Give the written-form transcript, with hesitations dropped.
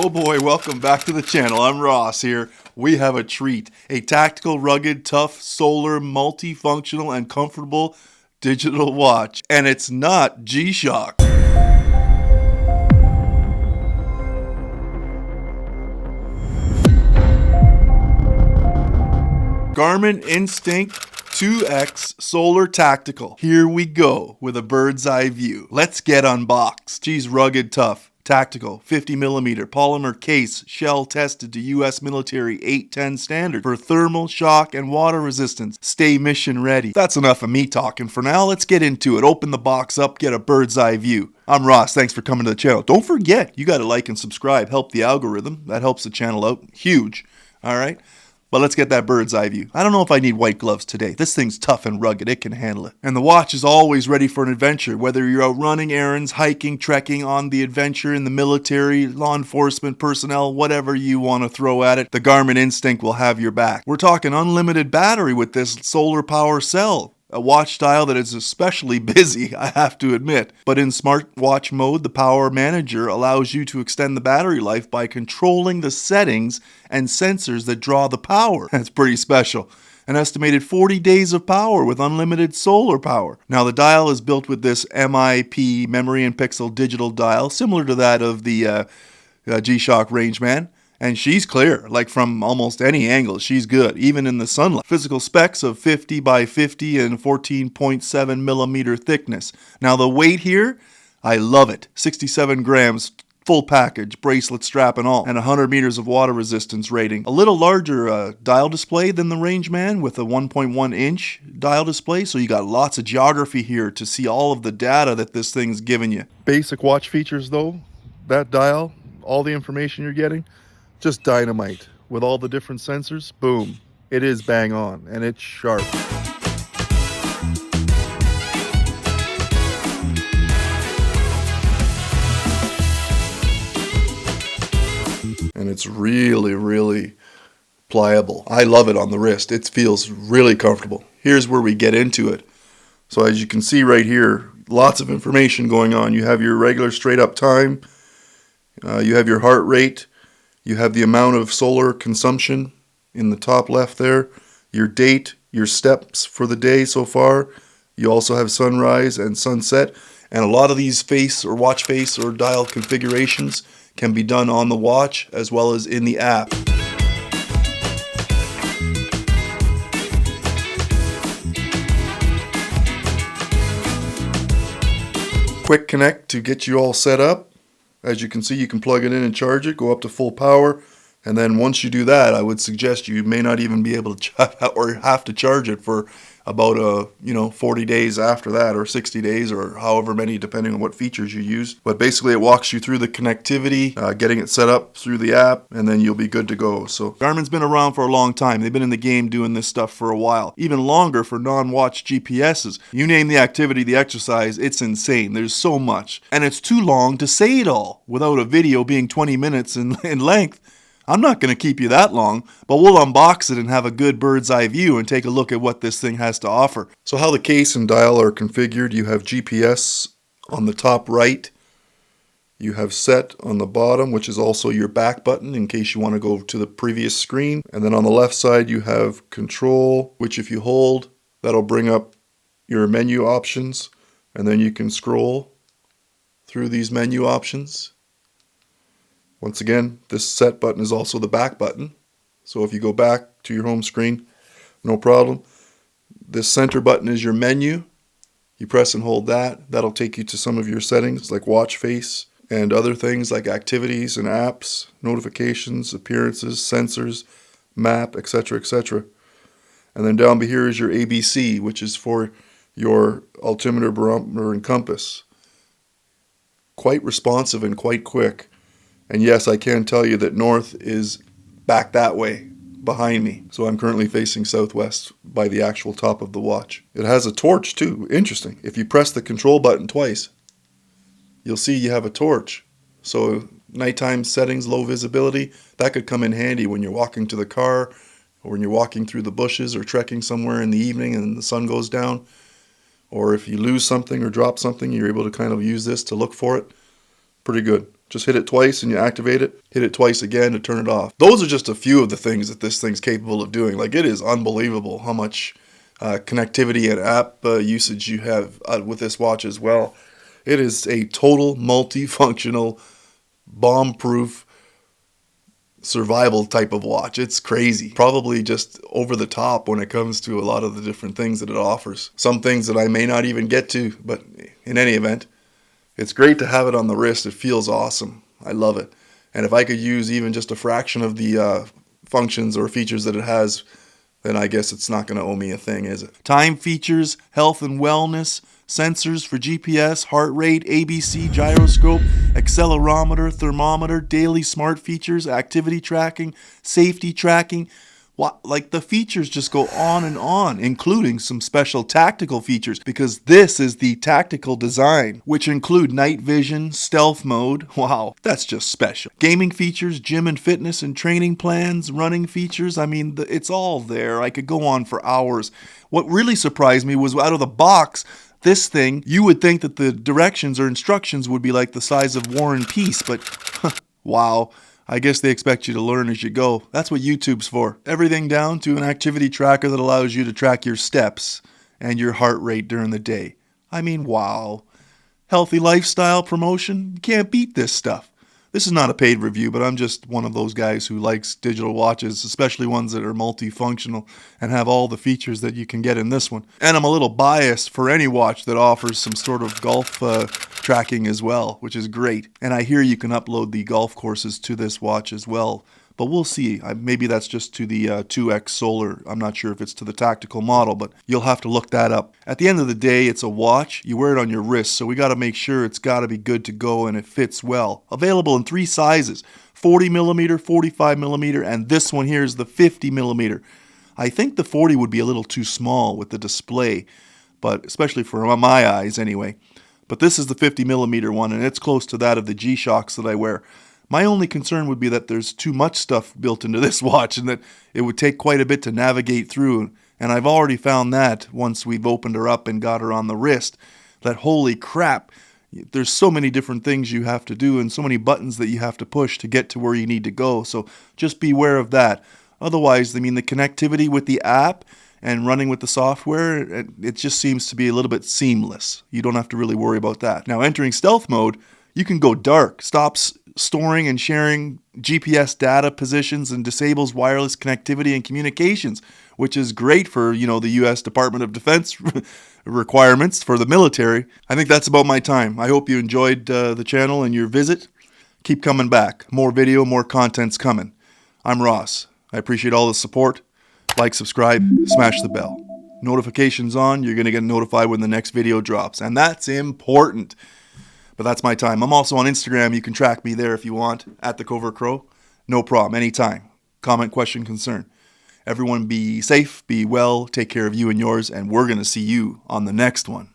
Oh boy, welcome back to the channel. I'm Ross here. We have a treat. A tactical, rugged, tough, solar, multifunctional, and comfortable digital watch. And it's not G-Shock. GARMIN INSTINCT 2X Solar Tactical. Here we go with a bird's eye view. Let's get unboxed. Geez, rugged, tough. Tactical, 50mm polymer case, shell tested to US military 810 standard for thermal, shock, and water resistance. Stay mission ready. That's enough of me talking for now. Let's get into it. Open the box up, get a bird's eye view. I'm Ross. Thanks for coming to the channel. Don't forget, you got to like and subscribe. Help the algorithm. That helps the channel out. Huge. All right. But let's get that bird's eye view. I don't know if I need white gloves today. This thing's tough and rugged. It can handle it. And the watch is always ready for an adventure. Whether you're out running errands, hiking, trekking, on the adventure, in the military, law enforcement personnel, whatever you want to throw at it, the GARMIN Instinct will have your back. We're talking unlimited battery with this solar power cell. A watch dial that is especially busy, I have to admit. But in smartwatch mode, the Power Manager allows you to extend the battery life by controlling the settings and sensors that draw the power. That's pretty special. An estimated 40 days of power with unlimited solar power. Now the dial is built with this MIP, memory and pixel digital dial, similar to that of the G-Shock Rangeman. And she's clear, like from almost any angle, she's good, even in the sunlight. Physical specs of 50 by 50 and 14.7mm thickness. Now the weight here, I love it. 67 grams, full package, bracelet, strap and all. And 100 meters of water resistance rating. A little larger dial display than the Rangeman with a 1.1 inch dial display. So you got lots of geography here to see all of the data that this thing's giving you. Basic watch features though, that dial, all the information you're getting, just dynamite. With all the different sensors, boom. It is bang on, and it's sharp. And it's really, really pliable. I love it on the wrist. It feels really comfortable. Here's where we get into it. So as you can see right here, lots of information going on. You have your regular straight up time. You have your heart rate. You have the amount of solar consumption in the top left there, your date, your steps for the day so far. You also have sunrise and sunset. And a lot of these face or watch face or dial configurations can be done on the watch as well as in the app. Quick connect to get you all set up. As you can see, you can plug it in and charge it, go up to full power, and then once you do that, I would suggest you may not even be able to or have to charge it for about 40 days after that, or 60 days, or however many, depending on what features you use. But basically, it walks you through the connectivity, getting it set up through the app, and then you'll be good to go. So Garmin's been around for a long time. They've been in the game doing this stuff for a while, even longer for non-watch GPSs. You name the activity, the exercise, it's insane. There's so much, and it's too long to say it all without a video being 20 minutes in length. I'm not going to keep you that long, but we'll unbox it and have a good bird's eye view and take a look at what this thing has to offer. So how the case and dial are configured, you have GPS on the top right. You have set on the bottom, which is also your back button in case you want to go to the previous screen. And then on the left side, you have control, which if you hold, that'll bring up your menu options. And then you can scroll through these menu options. Once again, this set button is also the back button. So if you go back to your home screen, no problem. This center button is your menu. You press and hold that. That'll take you to some of your settings like watch face and other things like activities and apps, notifications, appearances, sensors, map, etc., etc. And then down here is your ABC, which is for your altimeter, barometer, and compass. Quite responsive and quite quick. And yes, I can tell you that north is back that way, behind me. So I'm currently facing southwest by the actual top of the watch. It has a torch too. Interesting. If you press the control button twice, you'll see you have a torch. So nighttime settings, low visibility, that could come in handy when you're walking to the car or when you're walking through the bushes or trekking somewhere in the evening and the sun goes down. Or if you lose something or drop something, you're able to kind of use this to look for it. Pretty good. Just hit it twice and you activate it. Hit it twice again to turn it off. Those are just a few of the things that this thing's capable of doing. Like, it is unbelievable how much connectivity and app usage you have with this watch as well. It is a total multifunctional, bomb-proof survival type of watch. It's crazy. Probably just over the top when it comes to a lot of the different things that it offers. Some things that I may not even get to, but in any event, it's great to have it on the wrist. It feels awesome. I love it. And if I could use even just a fraction of the functions or features that it has, then I guess it's not going to owe me a thing, is it? Time features, health and wellness, sensors for GPS, heart rate, ABC, gyroscope, accelerometer, thermometer, daily smart features, activity tracking, safety tracking. Like, the features just go on and on, including some special tactical features, because this is the tactical design, which include night vision, stealth mode. Wow, that's just special. Gaming features, gym and fitness and training plans, running features. I mean, it's all there. I could go on for hours. What really surprised me was out of the box, this thing, you would think that the directions or instructions would be like the size of War and Peace, but wow. I guess they expect you to learn as you go. That's what YouTube's for. Everything down to an activity tracker that allows you to track your steps and your heart rate during the day. I mean, wow. Healthy lifestyle promotion? You can't beat this stuff. This is not a paid review, but I'm just one of those guys who likes digital watches, especially ones that are multifunctional and have all the features that you can get in this one. And I'm a little biased for any watch that offers some sort of golf tracking as well, which is great. And I hear you can upload the golf courses to this watch as well. But we'll see. Maybe that's just to the 2X Solar. I'm not sure if it's to the tactical model, but you'll have to look that up. At the end of the day, it's a watch. You wear it on your wrist, so we got to make sure it's got to be good to go and it fits well. Available in 3 sizes, 40mm, 45mm, and this one here is the 50mm. I think the 40 would be a little too small with the display, but especially for my eyes anyway. But this is the 50mm one, and it's close to that of the G-Shocks that I wear. My only concern would be that there's too much stuff built into this watch and that it would take quite a bit to navigate through. And I've already found that once we've opened her up and got her on the wrist, that holy crap, there's so many different things you have to do and so many buttons that you have to push to get to where you need to go. So just beware of that. Otherwise, I mean, the connectivity with the app and running with the software, it just seems to be a little bit seamless. You don't have to really worry about that. Now, entering stealth mode, you can go dark, stops storing and sharing GPS data positions, and disables wireless connectivity and communications, which is great for, the U.S. Department of Defense requirements for the military. I think that's about my time. I hope you enjoyed the channel and your visit. Keep coming back. More video, more content's coming. I'm Ross. I appreciate all the support. Like, subscribe, smash the bell. Notifications on, you're going to get notified when the next video drops. And that's important. But that's my time. I'm also on Instagram. You can track me there if you want, at TheCovertCrow. No problem, anytime. Comment, question, concern. Everyone be safe, be well, take care of you and yours, and we're going to see you on the next one.